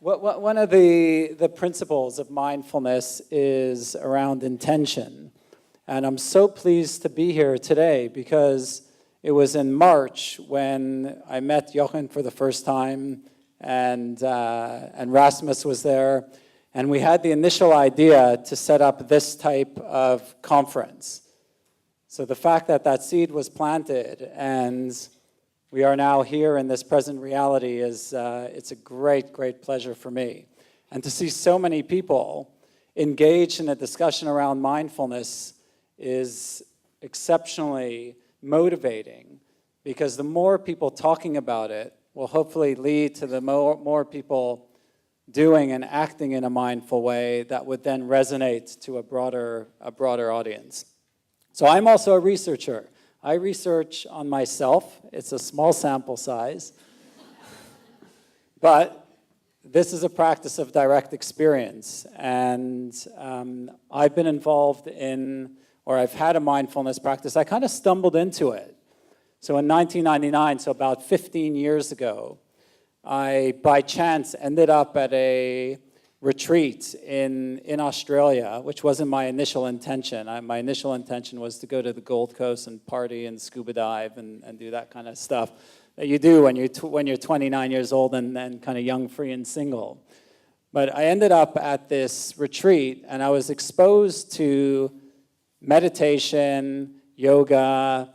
One of the principles of mindfulness is around intention. And I'm so pleased to be here today because it was in March when I met Jochen for the first time, and Rasmus was there, and we had the initial idea to set up this type of conference. So the fact that that seed was planted and we are now here in this present reality is, it's a great, great pleasure for me. And to see so many people engaged in a discussion around mindfulness is exceptionally motivating, because the more people talking about it will hopefully lead to the more people doing and acting in a mindful way that would then resonate to a broader audience. So I'm also a researcher. I research on myself. It's a small sample size. But this is a practice of direct experience. And I've been involved in, or I've had a mindfulness practice. I kind of stumbled into it. So in 1999, so about 15 years ago, I, by chance, ended up at a retreat in Australia, which wasn't my initial intention. My initial intention was to go to the Gold Coast and party and scuba dive and do that kind of stuff that you do when you're 29 years old and kind of young, free, and single. But I ended up at this retreat, and I was exposed to meditation, yoga,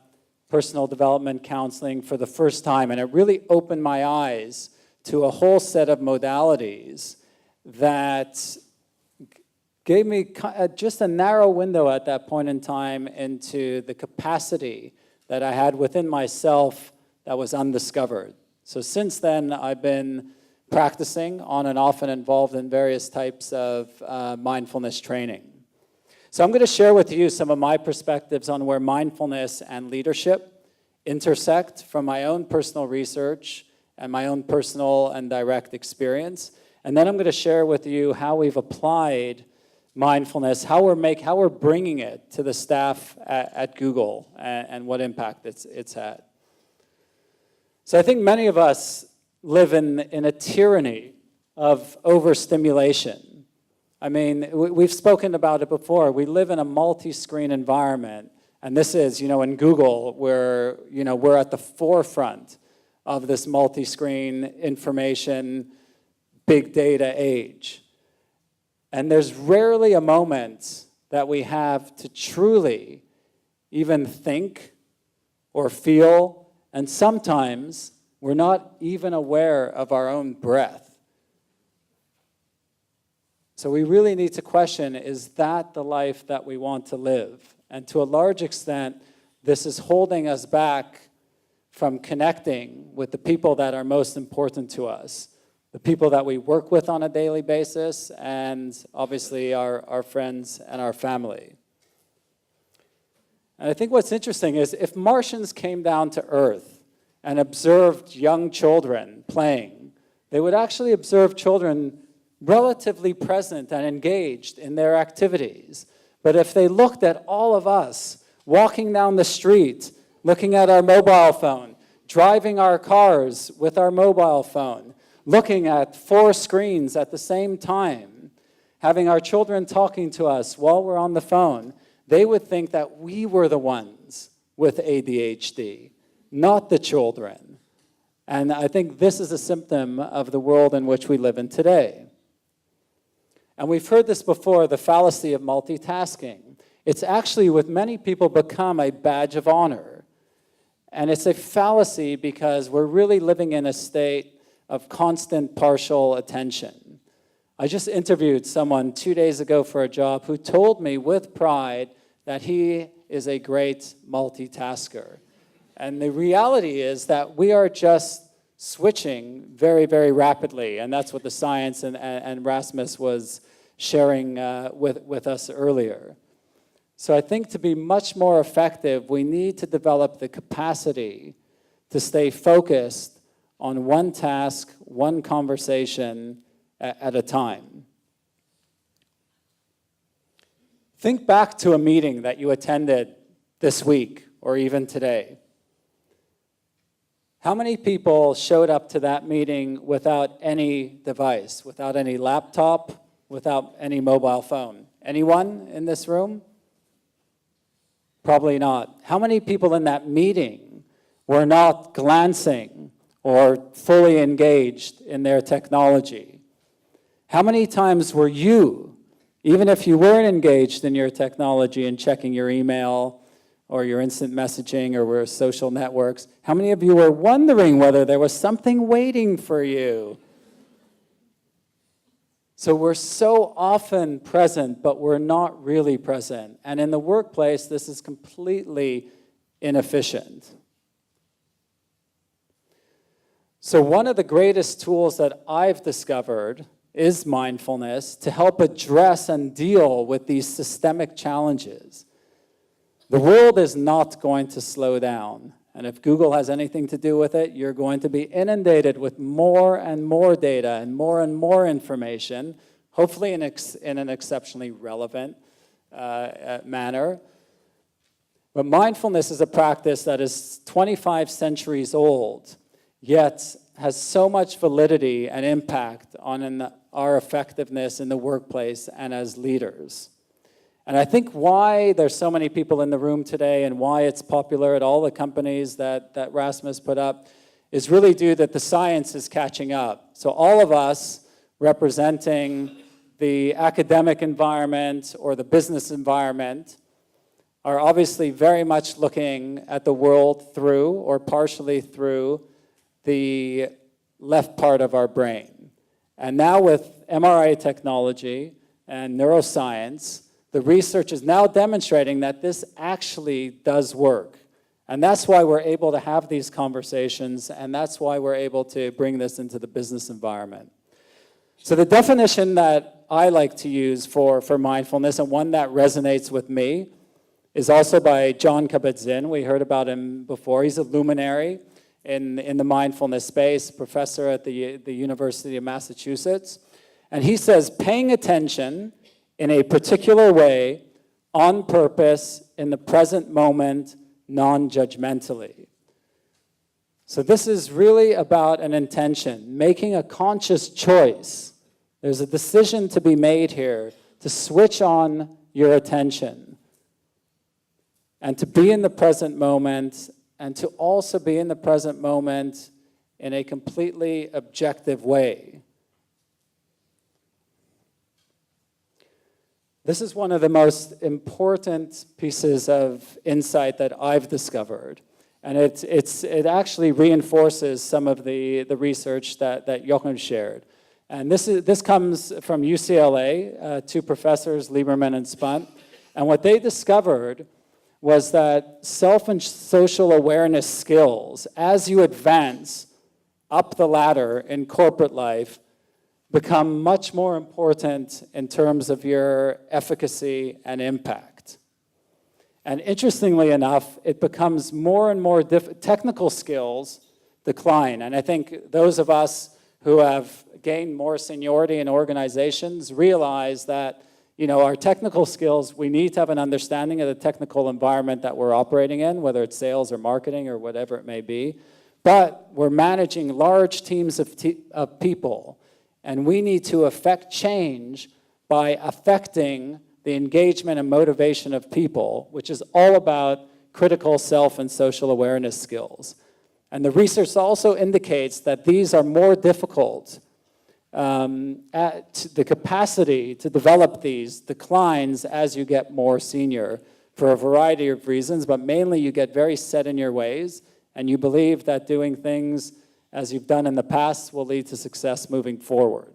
personal development counseling for the first time, and it really opened my eyes to a whole set of modalities that gave me just a narrow window at that point in time into the capacity that I had within myself that was undiscovered. So since then, I've been practicing on and off and involved in various types of mindfulness training. So I'm going to share with you some of my perspectives on where mindfulness and leadership intersect from my own personal research and my own personal and direct experience. And then I'm going to share with you how we've applied mindfulness, how we're bringing it to the staff at Google, and what impact it's had. So I think many of us live in a tyranny of overstimulation. I mean, we've spoken about it before. We live in a multi-screen environment, and this is, in Google, we're at the forefront of this multi-screen information, big data age. And there's rarely a moment that we have to truly even think or feel, and sometimes we're not even aware of our own breath. So we really need to question, is that the life that we want to live? And to a large extent, this is holding us back from connecting with the people that are most important to us, the people that we work with on a daily basis, and obviously our friends and our family. And I think what's interesting is if Martians came down to Earth and observed young children playing, they would actually observe children relatively present and engaged in their activities. But if they looked at all of us walking down the street, looking at our mobile phone, driving our cars with our mobile phone, looking at 4 screens at the same time, having our children talking to us while we're on the phone, they would think that we were the ones with ADHD, not the children. And I think this is a symptom of the world in which we live in today. And we've heard this before, the fallacy of multitasking. It's actually, with many people, become a badge of honor. And it's a fallacy because we're really living in a state of constant partial attention. I just interviewed someone 2 days ago for a job who told me with pride that he is a great multitasker. And the reality is that we are just switching very, very rapidly, and that's what the science and Rasmus was sharing with us earlier. So I think to be much more effective, we need to develop the capacity to stay focused on one task, one conversation at a time. Think back to a meeting that you attended this week or even today. How many people showed up to that meeting without any device, without any laptop, without any mobile phone? Anyone in this room? Probably not. How many people in that meeting were not glancing or fully engaged in their technology? How many times were you, even if you weren't engaged in your technology and checking your email or your instant messaging or your social networks, how many of you were wondering whether there was something waiting for you? So we're so often present, but we're not really present. And in the workplace, this is completely inefficient. So one of the greatest tools that I've discovered is mindfulness to help address and deal with these systemic challenges. The world is not going to slow down. And if Google has anything to do with it, you're going to be inundated with more and more data and more information, hopefully in an exceptionally relevant manner. But mindfulness is a practice that is 25 centuries old, yet has so much validity and impact on our effectiveness in the workplace and as leaders. And I think why there's so many people in the room today and why it's popular at all the companies that Rasmus put up is really due that the science is catching up. So all of us representing the academic environment or the business environment are obviously very much looking at the world through or partially through the left part of our brain. And now with MRI technology and neuroscience, the research is now demonstrating that this actually does work. And that's why we're able to have these conversations, and that's why we're able to bring this into the business environment. So the definition that I like to use for mindfulness, and one that resonates with me, is also by Jon Kabat-Zinn. We heard about him before. He's a luminary in the mindfulness space, professor at the University of Massachusetts. And he says, paying attention in a particular way, on purpose, in the present moment, non-judgmentally. So this is really about an intention, making a conscious choice. There's a decision to be made here to switch on your attention and to be in the present moment and to also be in the present moment in a completely objective way. This is one of the most important pieces of insight that I've discovered. And it actually reinforces some of the research that Jochen shared. And this comes from UCLA, two professors, Lieberman and Spunt. And what they discovered was that self and social awareness skills, as you advance up the ladder in corporate life, become much more important in terms of your efficacy and impact. And interestingly enough, it becomes more and more technical skills decline. And I think those of us who have gained more seniority in organizations realize that, you know, our technical skills, we need to have an understanding of the technical environment that we're operating in, whether it's sales or marketing or whatever it may be. But we're managing large teams of people. And we need to affect change by affecting the engagement and motivation of people, which is all about critical self and social awareness skills. And the research also indicates that these are more difficult. The capacity to develop these declines as you get more senior for a variety of reasons, but mainly you get very set in your ways, and you believe that doing things as you've done in the past will lead to success moving forward.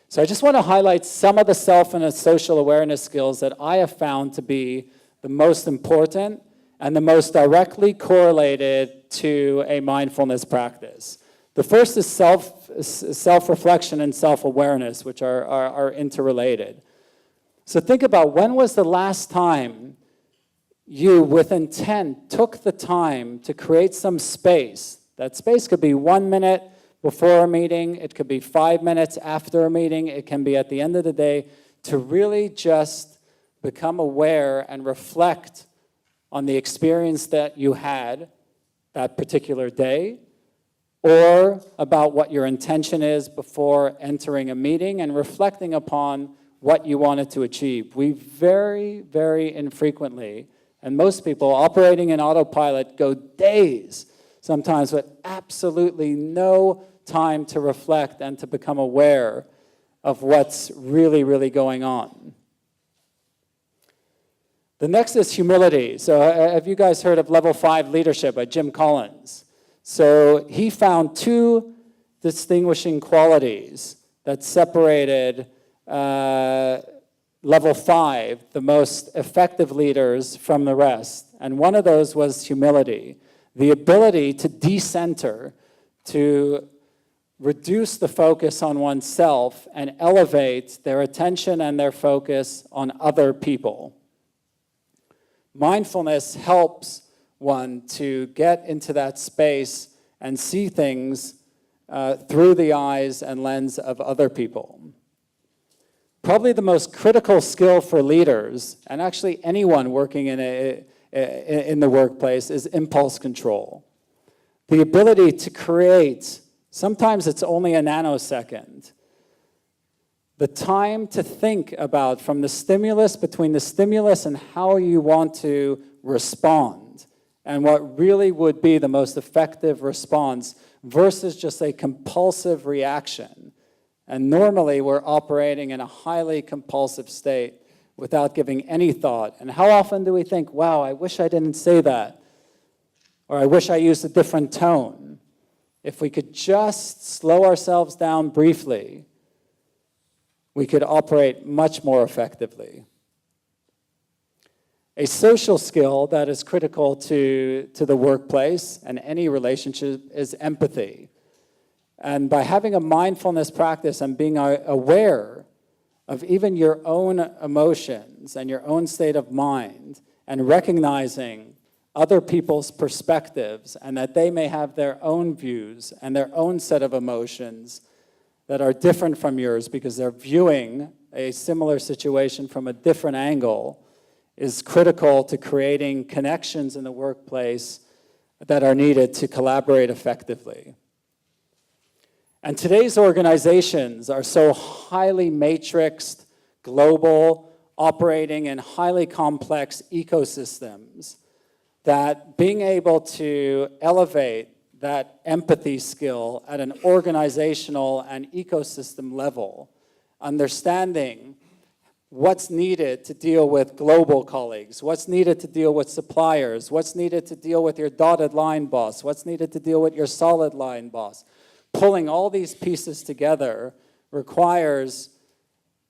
So I just want to highlight some of the self and social awareness skills that I have found to be the most important and the most directly correlated to a mindfulness practice. The first is self-reflection and self-awareness, which are interrelated. So think about, when was the last time you, with intent, took the time to create some space? That space could be 1 minute before a meeting, it could be 5 minutes after a meeting, it can be at the end of the day, to really just become aware and reflect on the experience that you had that particular day, or about what your intention is before entering a meeting and reflecting upon what you wanted to achieve. We very, very infrequently, and most people operating in autopilot, go days sometimes with absolutely no time to reflect and to become aware of what's really, really going on. The next is humility. So have you guys heard of Level 5 Leadership by Jim Collins? So he found two distinguishing qualities that separated Level 5, the most effective leaders, from the rest. And one of those was humility, the ability to decenter, to reduce the focus on oneself and elevate their attention and their focus on other people. Mindfulness helps one to get into that space and see things through the eyes and lens of other people. Probably the most critical skill for leaders, and actually anyone working in the workplace, is impulse control. The ability to create, sometimes it's only a nanosecond, the time to think about from the stimulus, between the stimulus and how you want to respond, and what really would be the most effective response versus just a compulsive reaction. And normally we're operating in a highly compulsive state without giving any thought. And how often do we think, wow, I wish I didn't say that, or I wish I used a different tone? If we could just slow ourselves down briefly, we could operate much more effectively. A social skill that is critical to the workplace and any relationship is empathy. And by having a mindfulness practice and being aware of even your own emotions and your own state of mind, and recognizing other people's perspectives and that they may have their own views and their own set of emotions that are different from yours because they're viewing a similar situation from a different angle, is critical to creating connections in the workplace that are needed to collaborate effectively. And today's organizations are so highly matrixed, global, operating in highly complex ecosystems that being able to elevate that empathy skill at an organizational and ecosystem level, understanding what's needed to deal with global colleagues, what's needed to deal with suppliers, what's needed to deal with your dotted line boss, what's needed to deal with your solid line boss. Pulling all these pieces together requires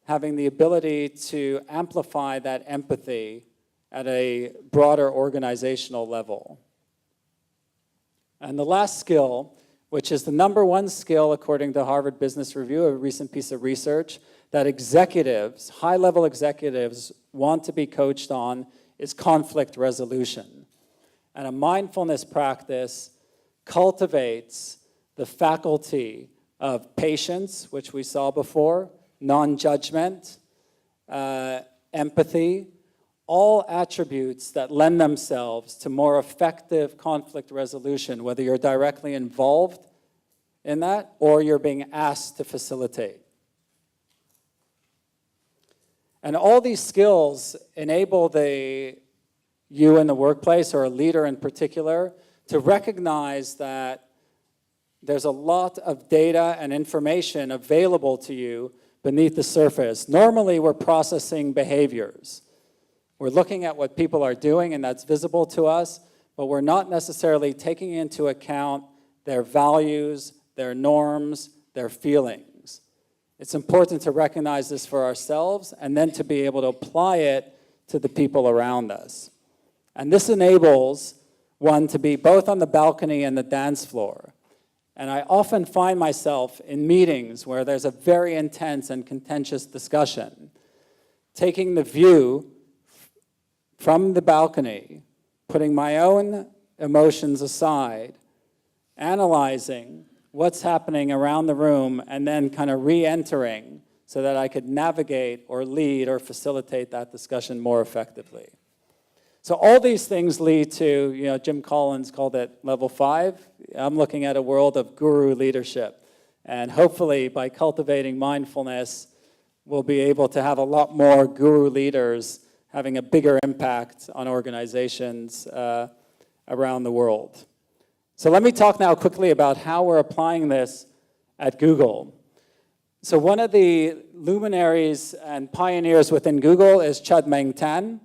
having the ability to amplify that empathy at a broader organizational level. And the last skill, which is the #1 skill according to Harvard Business Review, a recent piece of research, that executives, high-level executives, want to be coached on, is conflict resolution. And a mindfulness practice cultivates the faculty of patience, which we saw before, non-judgment, empathy, all attributes that lend themselves to more effective conflict resolution, whether you're directly involved in that or you're being asked to facilitate. And all these skills enable you in the workplace, or a leader in particular, to recognize that there's a lot of data and information available to you beneath the surface. Normally, we're processing behaviors. We're looking at what people are doing, and that's visible to us, but we're not necessarily taking into account their values, their norms, their feelings. It's important to recognize this for ourselves and then to be able to apply it to the people around us. And this enables one to be both on the balcony and the dance floor. And I often find myself in meetings where there's a very intense and contentious discussion, taking the view from the balcony, putting my own emotions aside, analyzing what's happening around the room, and then kind of re-entering so that I could navigate or lead or facilitate that discussion more effectively. So all these things lead to, Jim Collins called it level 5. I'm looking at a world of guru leadership. And hopefully by cultivating mindfulness, we'll be able to have a lot more guru leaders having a bigger impact on organizations around the world. So let me talk now quickly about how we're applying this at Google. So one of the luminaries and pioneers within Google is Chud-Meng Tan.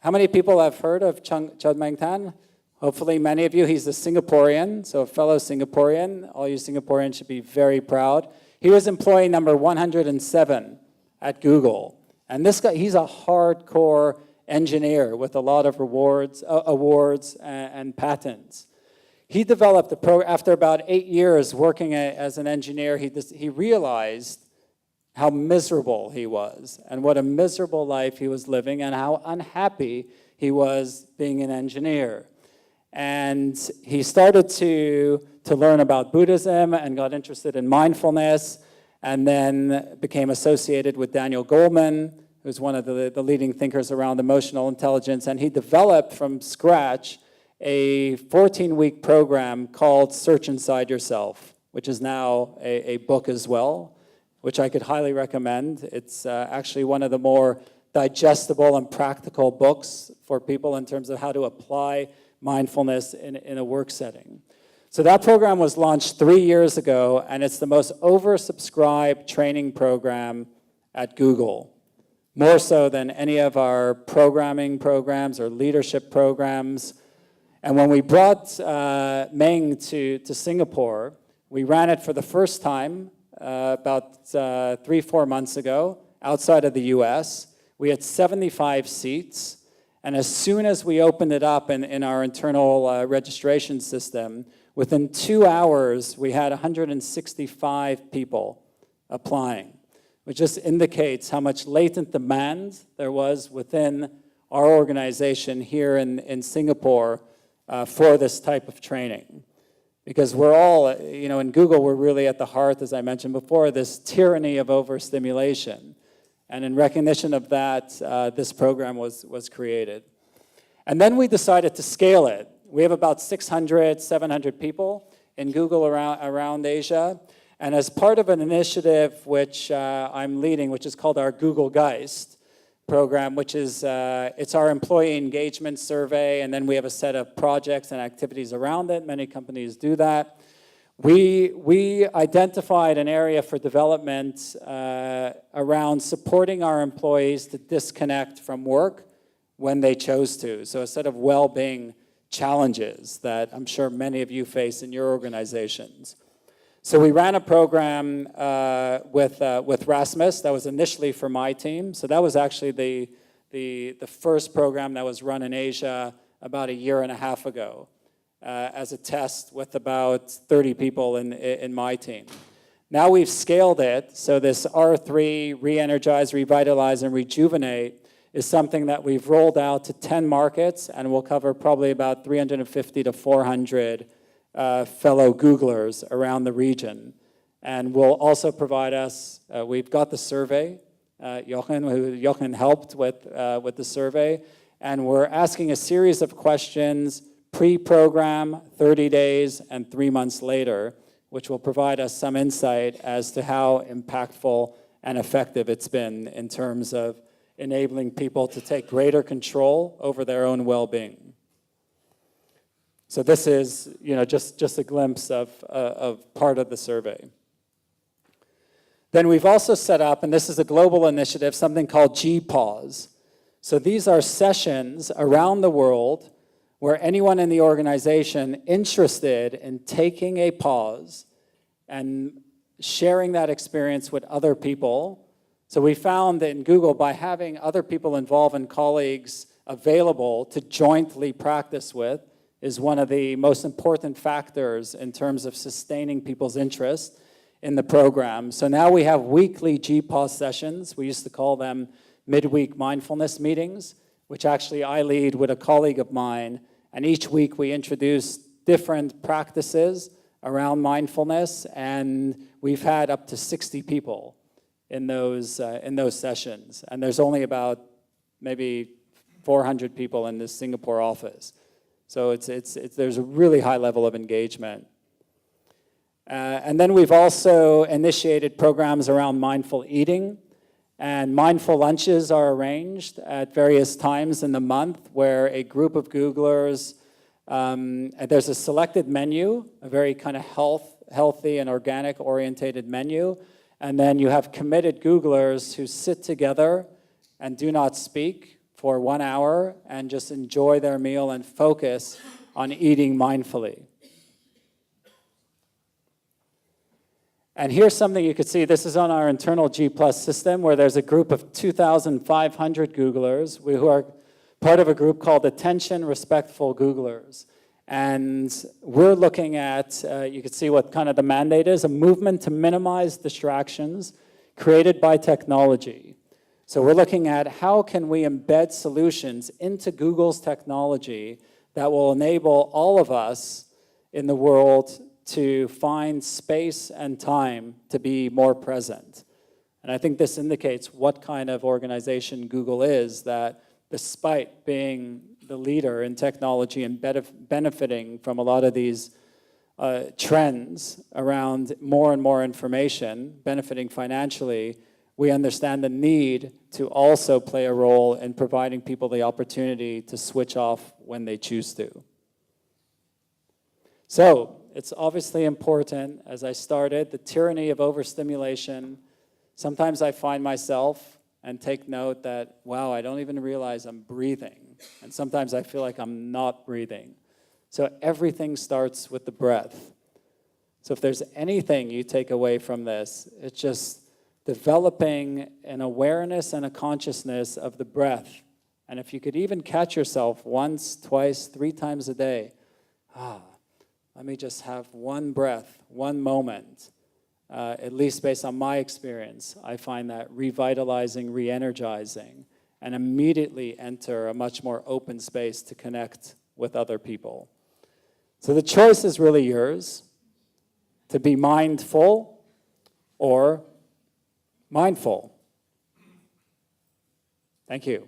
How many people have heard of Chud-Meng Tan? Hopefully many of you. He's a Singaporean, so a fellow Singaporean. All you Singaporeans should be very proud. He was employee number 107 at Google. And this guy, he's a hardcore engineer with a lot of awards and patents. He developed after about 8 years working as an engineer, he realized how miserable he was and what a miserable life he was living and how unhappy he was being an engineer. And he started to learn about Buddhism and got interested in mindfulness, and then became associated with Daniel Goleman, who's one of the leading thinkers around emotional intelligence, and he developed from scratch a 14-week program called Search Inside Yourself, which is now a book as well, which I could highly recommend. It's actually one of the more digestible and practical books for people in terms of how to apply mindfulness in a work setting. So that program was launched 3 years ago, and it's the most oversubscribed training program at Google, more so than any of our programming programs or leadership programs. And when we brought Meng to Singapore, we ran it for the first time about 3-4 months ago outside of the US. We had 75 seats. And as soon as we opened it up in our internal registration system, within 2 hours, we had 165 people applying, which just indicates how much latent demand there was within our organization here in Singapore for this type of training. Because we're all, in Google, we're really at the heart, as I mentioned before, this tyranny of overstimulation. And in recognition of that, this program was created. And then we decided to scale it. We have about 600, 700 people in Google around Asia. And as part of an initiative which I'm leading, which is called our Google Geist program, which is, it's our employee engagement survey, and then we have a set of projects and activities around it. Many companies do that. We identified an area for development around supporting our employees to disconnect from work when they chose to. So a set of well-being challenges that I'm sure many of you face in your organizations. So we ran a program with Rasmus that was initially for my team. So that was actually the first program that was run in Asia about 1.5 years ago. As a test with about 30 people in my team. Now we've scaled it, so this R3, Re-Energize, Revitalize, and Rejuvenate is something that we've rolled out to 10 markets, and we'll cover probably about 350 to 400 fellow Googlers around the region. And will also provide us, we've got the survey, Jochen helped with the survey, and we're asking a series of questions pre-program, 30 days, and 3 months later, which will provide us some insight as to how impactful and effective it's been in terms of enabling people to take greater control over their own well-being. So this is, just a glimpse of part of the survey. Then we've also set up, and this is a global initiative, something called G-Pause. So these are sessions around the world where anyone in the organization interested in taking a pause and sharing that experience with other people. So we found that in Google, by having other people involved and colleagues available to jointly practice with is one of the most important factors in terms of sustaining people's interest in the program. So now we have weekly G-Pause sessions. We used to call them midweek mindfulness meetings, which actually I lead with a colleague of mine. And each week we introduce different practices around mindfulness, and we've had up to 60 people in those sessions. And there's only about maybe 400 people in this Singapore office. So there's a really high level of engagement. And then we've also initiated programs around mindful eating, and mindful lunches are arranged at various times in the month where a group of Googlers, there's a selected menu, a very kind of healthy and organic orientated menu, and then you have committed Googlers who sit together and do not speak for 1 hour and just enjoy their meal and focus on eating mindfully. And here's something you could see. This is on our internal G+ system where there's a group of 2,500 Googlers who are part of a group called Attention Respectful Googlers. And we're looking at, you can see what kind of the mandate is, a movement to minimize distractions created by technology. So we're looking at how can we embed solutions into Google's technology that will enable all of us in the world to find space and time to be more present. And I think this indicates what kind of organization Google is, that despite being the leader in technology and benefiting from a lot of these trends around more and more information, benefiting financially, we understand the need to also play a role in providing people the opportunity to switch off when they choose to. So, it's obviously important, as I started, the tyranny of overstimulation. Sometimes I find myself and take note that, wow, I don't even realize I'm breathing. And sometimes I feel like I'm not breathing. So everything starts with the breath. So if there's anything you take away from this, it's just developing an awareness and a consciousness of the breath. And if you could even catch yourself once, twice, 3 times a day, let me just have one breath, one moment, at least based on my experience. I find that revitalizing, re-energizing, and immediately enter a much more open space to connect with other people. So the choice is really yours, to be mindful or mindful. Thank you.